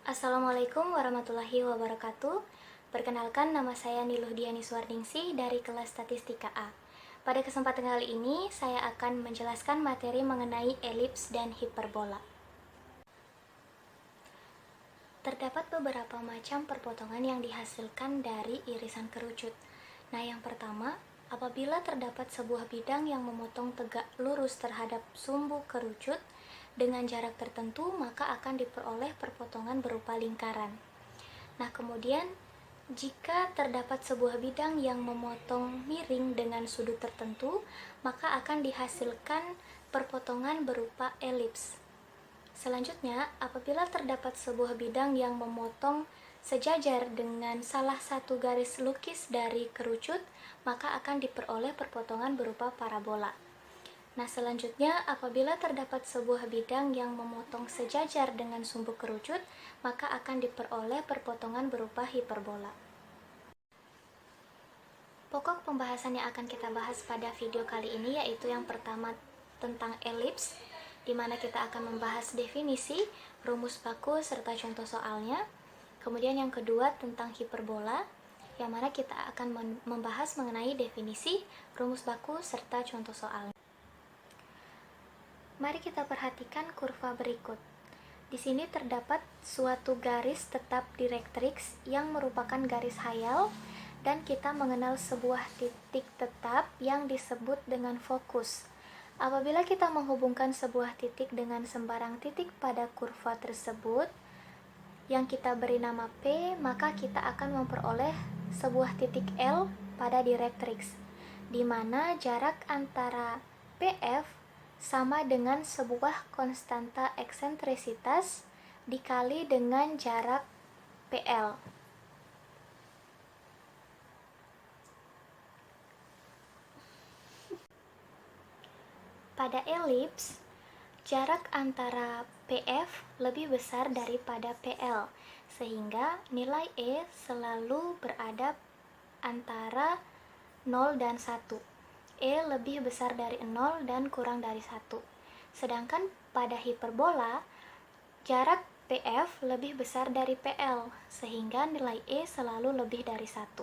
Assalamualaikum warahmatullahi wabarakatuh. Perkenalkan, nama saya Niluh Diani Suwarningsih dari kelas Statistika A. Pada kesempatan kali ini, saya akan menjelaskan materi mengenai elips dan hiperbola. Terdapat beberapa macam perpotongan yang dihasilkan dari irisan kerucut. Nah, yang pertama, apabila terdapat sebuah bidang yang memotong tegak lurus terhadap sumbu kerucut dengan jarak tertentu, maka akan diperoleh perpotongan berupa lingkaran. Nah, kemudian jika terdapat sebuah bidang yang memotong miring dengan sudut tertentu, maka akan dihasilkan perpotongan berupa elips. Selanjutnya, apabila terdapat sebuah bidang yang memotong sejajar dengan salah satu garis lukis dari kerucut, maka akan diperoleh perpotongan berupa parabola. Nah, selanjutnya, apabila terdapat sebuah bidang yang memotong sejajar dengan sumbu kerucut, maka akan diperoleh perpotongan berupa hiperbola. Pokok pembahasan yang akan kita bahas pada video kali ini yaitu yang pertama tentang elips, di mana kita akan membahas definisi, rumus baku, serta contoh soalnya. Kemudian yang kedua tentang hiperbola, yang mana kita akan membahas mengenai definisi, rumus baku, serta contoh soalnya. Mari kita perhatikan kurva berikut. Di sini terdapat suatu garis tetap direktrix yang merupakan garis hayal, dan kita mengenal sebuah titik tetap yang disebut dengan fokus. Apabila kita menghubungkan sebuah titik dengan sembarang titik pada kurva tersebut yang kita beri nama P, maka kita akan memperoleh sebuah titik L pada direktrix, di mana jarak antara PF sama dengan sebuah konstanta eksentrisitas dikali dengan jarak PL. Pada elips, jarak antara PF lebih besar daripada PL, sehingga nilai E selalu berada antara 0 dan 1. E lebih besar dari 0 dan kurang dari 1. Sedangkan pada hiperbola, jarak PF lebih besar dari PL, sehingga nilai E selalu lebih dari 1.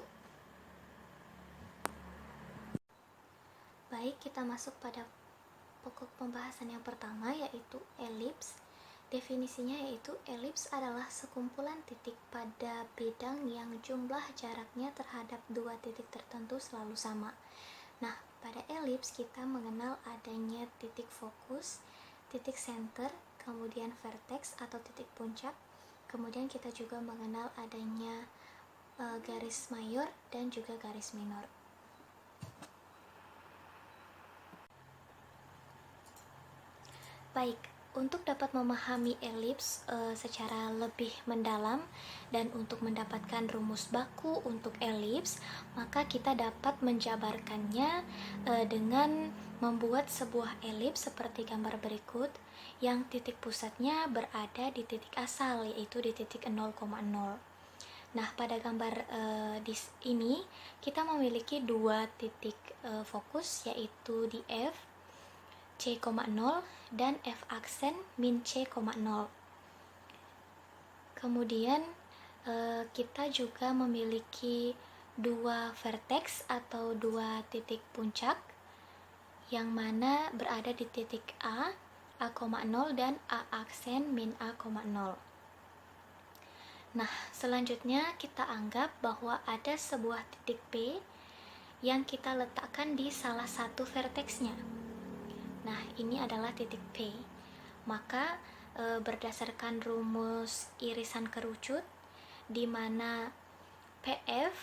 Baik, kita masuk pada pokok pembahasan yang pertama, yaitu elips. Definisinya yaitu elips adalah sekumpulan titik pada bidang yang jumlah jaraknya terhadap dua titik tertentu selalu sama. Nah, pada elips kita mengenal adanya titik fokus, titik center, kemudian vertex atau titik puncak. Kemudian kita juga mengenal adanya garis mayor dan juga garis minor. Baik, untuk dapat memahami elips secara lebih mendalam dan untuk mendapatkan rumus baku untuk elips, maka kita dapat menjabarkannya dengan membuat sebuah elips seperti gambar berikut, yang titik pusatnya berada di titik asal, yaitu di titik 0,0. Nah, pada gambar ini kita memiliki dua titik fokus, yaitu di F C,0 dan F aksen min C,0. Kemudian kita juga memiliki dua vertex atau dua titik puncak yang mana berada di titik A,0 dan A aksen min A,0. Nah, selanjutnya kita anggap bahwa ada sebuah titik P yang kita letakkan di salah satu vertexnya. Nah, ini adalah titik P. Maka berdasarkan rumus irisan kerucut, di mana PF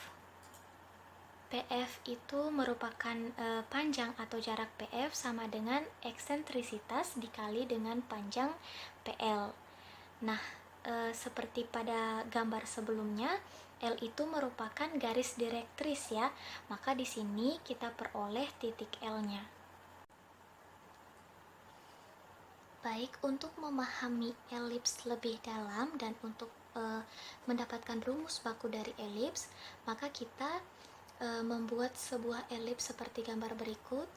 itu merupakan panjang atau jarak PF sama dengan eksentrisitas dikali dengan panjang PL. Nah, seperti pada gambar sebelumnya, L itu merupakan garis direktris ya. Maka di sini kita peroleh titik L-nya. Baik, untuk memahami elips lebih dalam dan untuk mendapatkan rumus baku dari elips, maka kita membuat sebuah elips seperti gambar berikut,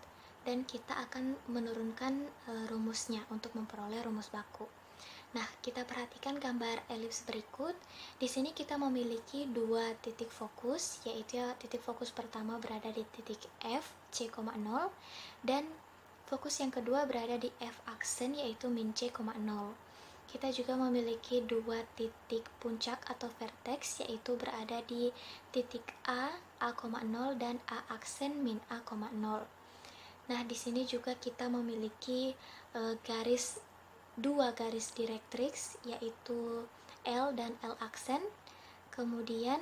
dan kita akan menurunkan rumusnya untuk memperoleh rumus baku. Nah, kita perhatikan gambar elips berikut. Di sini kita memiliki dua titik fokus, yaitu titik fokus pertama berada di titik F, C,0, dan fokus yang kedua berada di F aksen, yaitu min C,0. Kita juga memiliki dua titik puncak atau vertex, yaitu berada di titik A,0 dan A aksen min A,0. Nah, di sini juga kita memiliki dua garis direktrix, yaitu L dan L aksen. Kemudian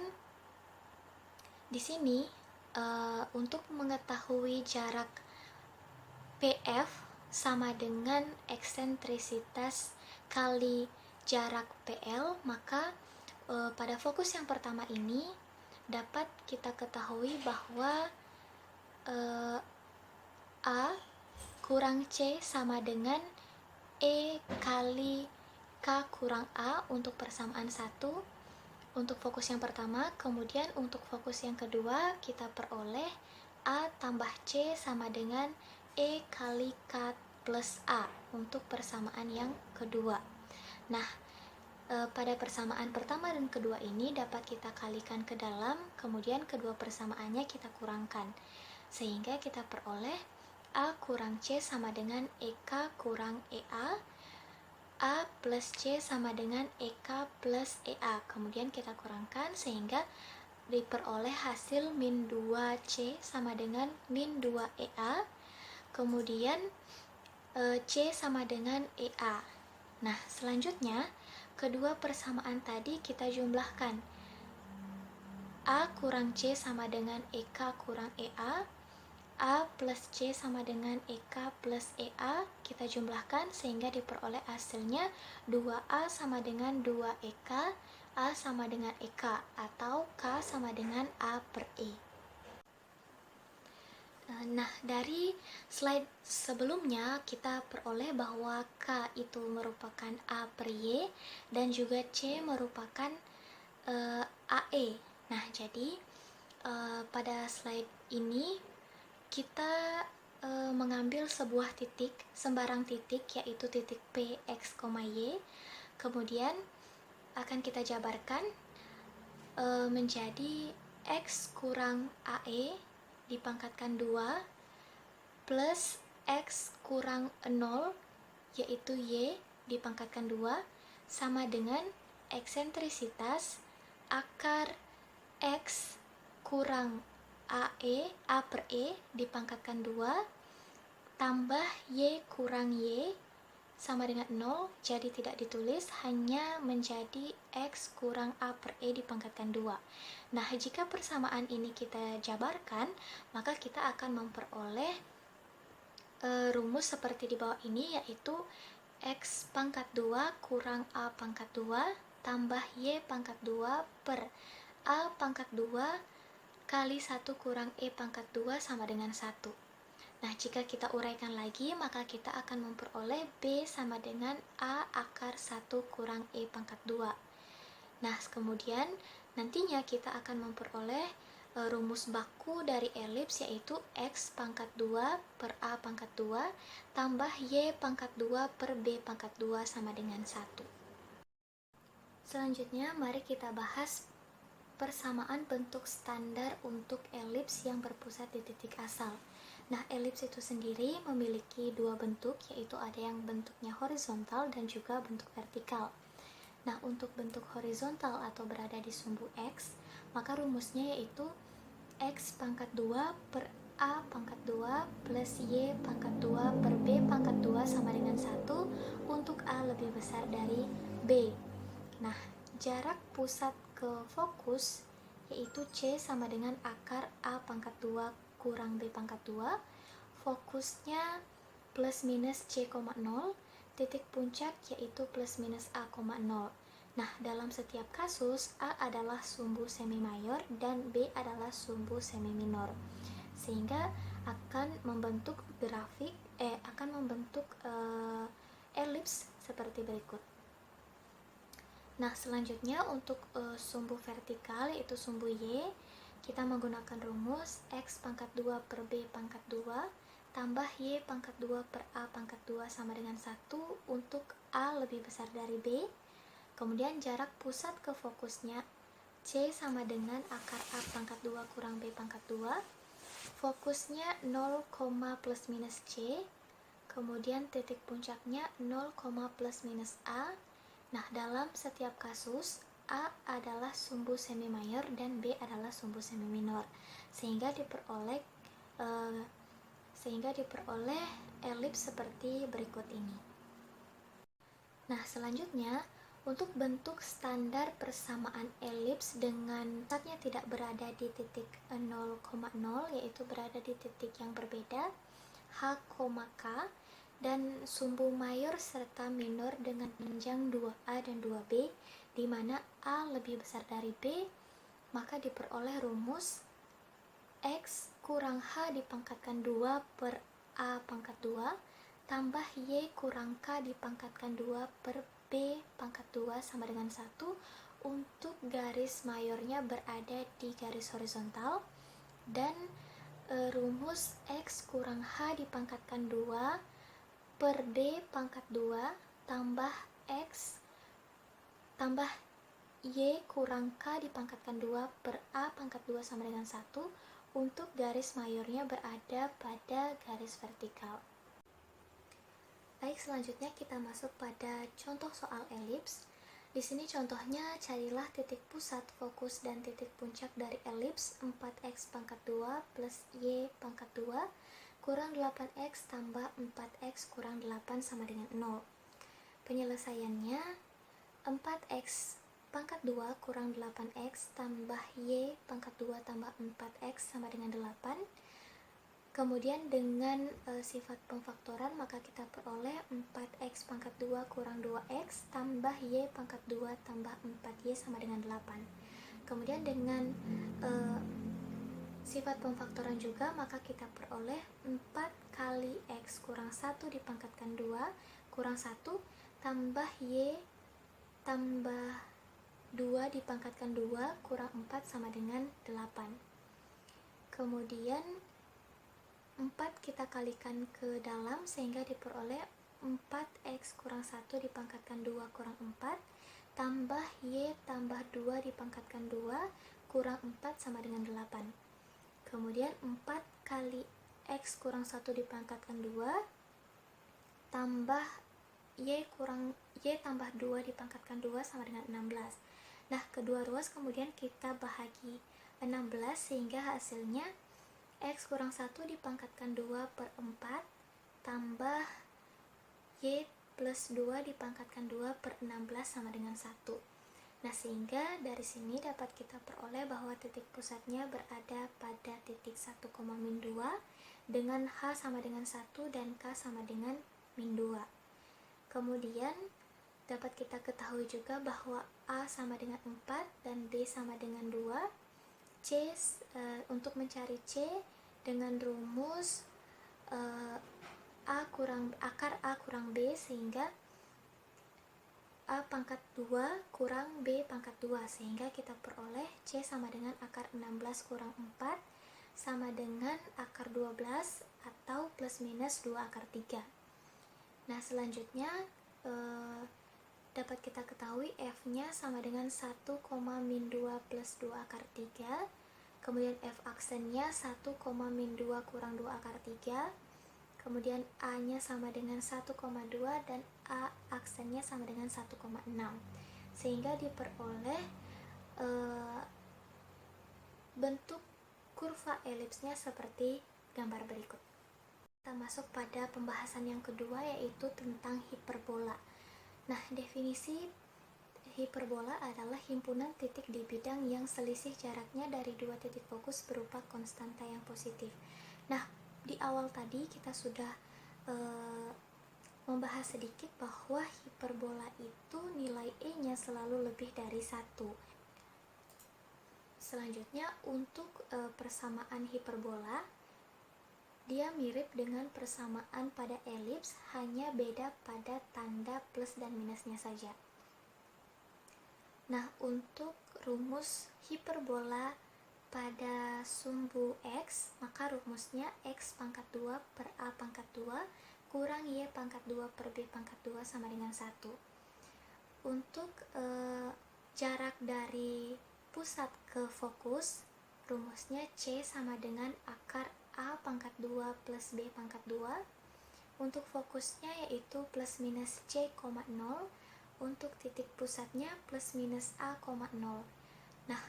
di sini untuk mengetahui jarak PF sama dengan eksentrisitas kali jarak PL, maka pada fokus yang pertama ini dapat kita ketahui bahwa A kurang C sama dengan E kali K kurang A untuk persamaan 1 untuk fokus yang pertama. Kemudian untuk fokus yang kedua kita peroleh A tambah C sama dengan E kali K plus A untuk persamaan yang kedua. Nah, pada persamaan pertama dan kedua ini dapat kita kalikan ke dalam, kemudian kedua persamaannya kita kurangkan, sehingga kita peroleh A kurang C sama dengan EK kurang EA, A plus C sama dengan EK plus EA. Kemudian kita kurangkan sehingga diperoleh hasil min 2C sama dengan min 2EA. Kemudian C sama dengan EA. Nah, selanjutnya kedua persamaan tadi kita jumlahkan. A kurang C sama dengan EK kurang EA. A plus C sama dengan EK plus EA kita jumlahkan sehingga diperoleh hasilnya 2A sama dengan 2EK, A sama dengan EK, atau K sama dengan A per E. Nah, dari slide sebelumnya kita peroleh bahwa K itu merupakan A per Y dan juga C merupakan AE. Nah, jadi pada slide ini kita mengambil sebuah titik, sembarang titik, yaitu titik P, X, Y. Kemudian akan kita jabarkan menjadi X kurang AE dipangkatkan 2 plus X kurang 0 yaitu Y dipangkatkan 2 sama dengan eksentrisitas akar X kurang A per E dipangkatkan 2 tambah Y kurang Y sama dengan 0, jadi tidak ditulis, hanya menjadi X kurang A per E dipangkatkan 2. Nah, jika persamaan ini kita jabarkan, maka kita akan memperoleh rumus seperti di bawah ini, yaitu X pangkat 2 kurang A pangkat 2 tambah Y pangkat 2 per A pangkat 2 kali 1 kurang E pangkat 2 sama dengan 1. Nah, jika kita uraikan lagi, maka kita akan memperoleh B sama dengan A akar 1 kurang E pangkat 2. Nah, kemudian nantinya kita akan memperoleh rumus baku dari elips, yaitu X pangkat 2 per A pangkat 2 tambah Y pangkat 2 per B pangkat 2 sama dengan 1. Selanjutnya, mari kita bahas persamaan bentuk standar untuk elips yang berpusat di titik asal. Nah, elips itu sendiri memiliki dua bentuk, yaitu ada yang bentuknya horizontal dan juga bentuk vertikal. Nah, untuk bentuk horizontal atau berada di sumbu X, maka rumusnya yaitu X pangkat 2 per A pangkat 2 plus Y pangkat 2 per B pangkat 2 sama dengan 1 untuk A lebih besar dari B. Nah, jarak pusat ke fokus yaitu C sama dengan akar A pangkat 2 kurang B pangkat 2, fokusnya plus minus C,0, titik puncak yaitu plus minus A,0. Nah, dalam setiap kasus A adalah sumbu semi mayor dan B adalah sumbu semi minor, sehingga akan membentuk elips seperti berikut. Nah, selanjutnya untuk sumbu vertikal yaitu sumbu Y, kita menggunakan rumus X pangkat 2 per B pangkat 2 tambah Y pangkat 2 per A pangkat 2 sama dengan 1 untuk A lebih besar dari B. Kemudian jarak pusat ke fokusnya C sama dengan akar A pangkat 2 kurang B pangkat 2. Fokusnya 0, plus minus C. Kemudian titik puncaknya 0, plus minus A. Nah, dalam setiap kasus A adalah sumbu semi mayor dan B adalah sumbu semi minor, sehingga diperoleh elips seperti berikut ini. Nah, selanjutnya untuk bentuk standar persamaan elips dengan pusatnya tidak berada di titik 0,0, yaitu berada di titik yang berbeda, H, K, dan sumbu mayor serta minor dengan panjang 2A dan 2B, di mana A lebih besar dari B, maka diperoleh rumus X kurang H dipangkatkan 2 per A pangkat 2 tambah Y kurang K dipangkatkan 2 per B pangkat 2 sama dengan 1 untuk garis mayornya berada di garis horizontal, dan rumus X kurang H dipangkatkan 2 per B pangkat 2 tambah X tambah Y kurang K dipangkatkan 2 per A pangkat 2 sama dengan 1 untuk garis mayornya berada pada garis vertikal. Baik, selanjutnya kita masuk pada contoh soal elips. Di sini contohnya, carilah titik pusat, fokus, dan titik puncak dari elips 4x pangkat 2 plus y pangkat 2 kurang 8x tambah 4x kurang 8 sama dengan 0. Penyelesaiannya, 4x pangkat 2 kurang 8x tambah y pangkat 2 tambah 4x sama dengan 8. Kemudian dengan sifat pemfaktoran maka kita peroleh 4x pangkat 2 kurang 2x tambah y pangkat 2 tambah 4y sama dengan 8. Kemudian dengan sifat pemfaktoran juga maka kita peroleh 4 kali x kurang 1 dipangkatkan 2 kurang 1 tambah y tambah 2 dipangkatkan 2 kurang 4 sama dengan 8. Kemudian 4 kita kalikan ke dalam sehingga diperoleh 4x kurang 1 dipangkatkan 2 kurang 4 tambah y tambah 2 dipangkatkan 2 kurang 4 sama dengan 8. Kemudian 4 kali x kurang 1 dipangkatkan 2 tambah y tambah 2 dipangkatkan 2 sama dengan 16. Nah, kedua ruas kemudian kita bahagi 16 sehingga hasilnya x kurang 1 dipangkatkan 2 per 4 tambah y plus 2 dipangkatkan 2 per 16 sama dengan 1. Nah, sehingga dari sini dapat kita peroleh bahwa titik pusatnya berada pada titik 1, min 2 dengan H sama dengan 1 dan K sama dengan min 2. Kemudian dapat kita ketahui juga bahwa A sama dengan 4 dan B sama dengan 2. Untuk mencari C dengan rumus akar A kurang B, sehingga A pangkat 2 kurang B pangkat 2, sehingga kita peroleh C sama dengan akar 16 kurang 4 sama dengan akar 12 atau plus minus 2 akar 3. Nah, selanjutnya dapat kita ketahui F-nya sama dengan 1, min 2 plus 2 akar 3. Kemudian F aksennya 1, min 2 kurang 2 akar 3. Kemudian A-nya sama dengan 1,2 dan A aksennya sama dengan 1,6. Sehingga diperoleh bentuk kurva elipsnya seperti gambar berikut. Kita masuk pada pembahasan yang kedua, yaitu tentang hiperbola. Nah, definisi hiperbola adalah himpunan titik di bidang yang selisih jaraknya dari dua titik fokus berupa konstanta yang positif. Nah, di awal tadi kita sudah membahas sedikit bahwa hiperbola itu nilai E-nya selalu lebih dari 1. Selanjutnya, untuk persamaan hiperbola, dia mirip dengan persamaan pada elips, hanya beda pada tanda plus dan minusnya saja. Nah, untuk rumus hiperbola pada sumbu X, maka rumusnya X pangkat 2 per A pangkat 2 kurang Y pangkat 2 per B pangkat 2 sama dengan 1. Untuk jarak dari pusat ke fokus, rumusnya C sama dengan akar A pangkat 2 plus B pangkat 2. Untuk fokusnya yaitu plus minus C, 0. Untuk titik pusatnya plus minus A, 0. Nah,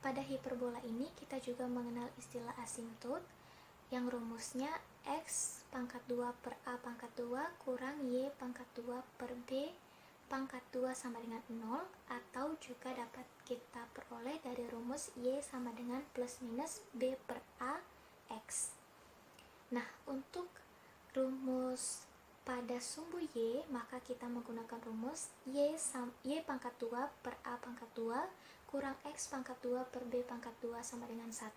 pada hiperbola ini kita juga mengenal istilah asimtot yang rumusnya X pangkat 2 per A pangkat 2 kurang Y pangkat 2 per B pangkat 2 sama dengan 0, atau juga dapat kita peroleh dari rumus Y sama dengan plus minus B per A X. Nah, untuk rumus pada sumbu Y, maka kita menggunakan rumus Y pangkat 2 per A pangkat 2 kurang X pangkat 2 per B pangkat 2 sama dengan 1.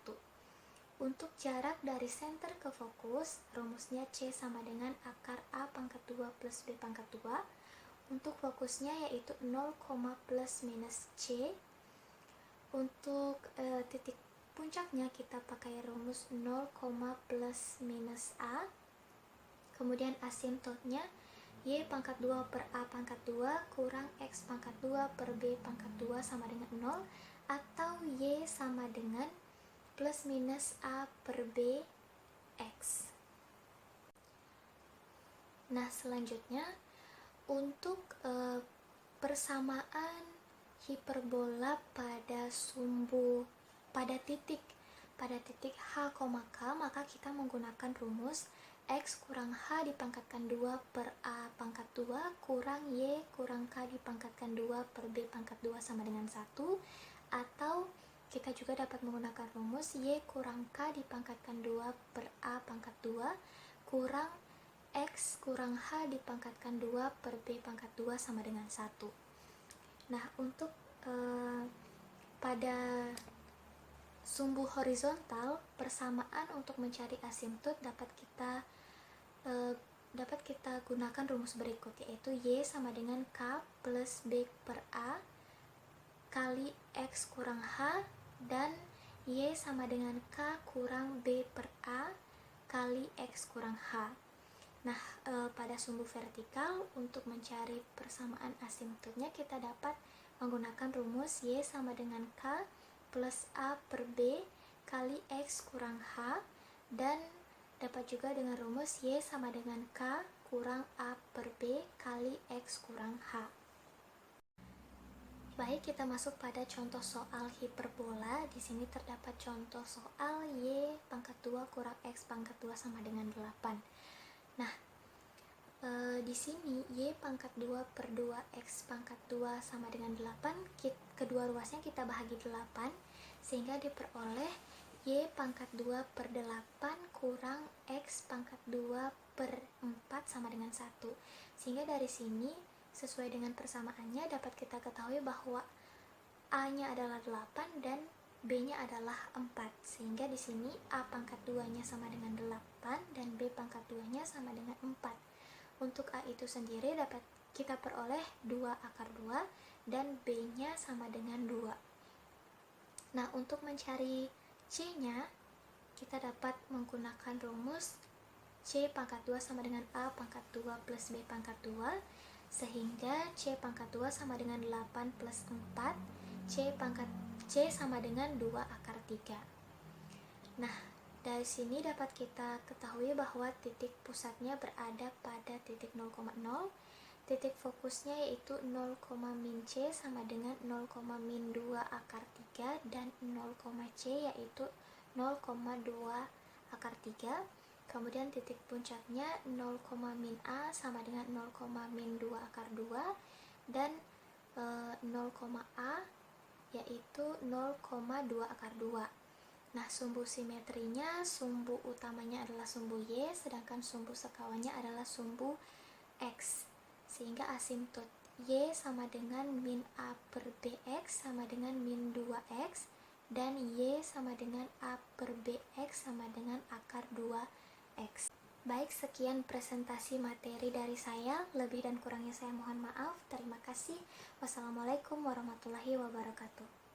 Untuk jarak dari center ke fokus, rumusnya C sama dengan akar A pangkat 2 plus B pangkat 2. Untuk fokusnya yaitu 0, plus minus C. Untuk titik puncaknya kita pakai rumus 0, plus minus A. Kemudian asimtotnya Y pangkat 2 per A pangkat 2 kurang X pangkat 2 per B pangkat 2 sama dengan 0, atau Y sama dengan plus minus A per B X. Nah, selanjutnya untuk persamaan hiperbola pada titik H, K, maka kita menggunakan rumus X kurang H dipangkatkan 2 per A pangkat 2 kurang Y kurang K dipangkatkan 2 per B pangkat 2 sama dengan 1, atau kita juga dapat menggunakan rumus Y kurang K dipangkatkan 2 per A pangkat 2 kurang X kurang H dipangkatkan 2 per B pangkat 2 sama dengan 1. Nah, untuk pada sumbu horizontal, persamaan untuk mencari asimtot dapat kita gunakan rumus berikut, yaitu Y sama dengan K plus B per A kali X kurang H, dan Y sama dengan K kurang B per A kali X kurang H. Nah, pada sumbu vertikal, untuk mencari persamaan asimtotnya kita dapat menggunakan rumus Y sama dengan K plus A per B kali X kurang H, dan dapat juga dengan rumus Y sama dengan K kurang A per B kali X kurang H. Baik, kita masuk pada contoh soal hiperbola. Di sini terdapat contoh soal Y pangkat 2 kurang X pangkat 2 sama dengan 8. Nah, di sini Y pangkat 2 per 2X pangkat 2 sama dengan 8, kedua ruasnya kita bahagi 8, sehingga diperoleh Y pangkat 2 per 8 kurang X pangkat 2 per 4 sama dengan 1. Sehingga dari sini, sesuai dengan persamaannya, dapat kita ketahui bahwa A-nya adalah 8 dan B-nya adalah 4, sehingga di sini A pangkat 2-nya sama dengan 8 dan B pangkat 2-nya sama dengan 4. Untuk A itu sendiri dapat kita peroleh 2 akar 2 dan B-nya sama dengan 2. Nah, untuk mencari C-nya, kita dapat menggunakan rumus C pangkat 2 sama dengan A pangkat 2 plus B pangkat 2, sehingga C pangkat 2 sama dengan 8 plus 4, C sama dengan 2 akar 3. Nah, dari sini dapat kita ketahui bahwa titik pusatnya berada pada titik 0,0, titik fokusnya yaitu 0, min C sama dengan 0, min 2 akar 3, dan 0, C yaitu 0,2 akar 3. Kemudian titik puncaknya 0, min A sama dengan 0, min 2 akar 2, dan 0, A yaitu 0,2 akar 2. Nah, sumbu simetrinya, sumbu utamanya adalah sumbu Y, sedangkan sumbu sekawannya adalah sumbu X, sehingga asimtot Y sama dengan min A per BX sama dengan min 2X, dan Y sama dengan A per BX sama dengan akar 2X. Baik, sekian presentasi materi dari saya. Lebih dan kurangnya saya mohon maaf. Terima kasih. Wassalamualaikum warahmatullahi wabarakatuh.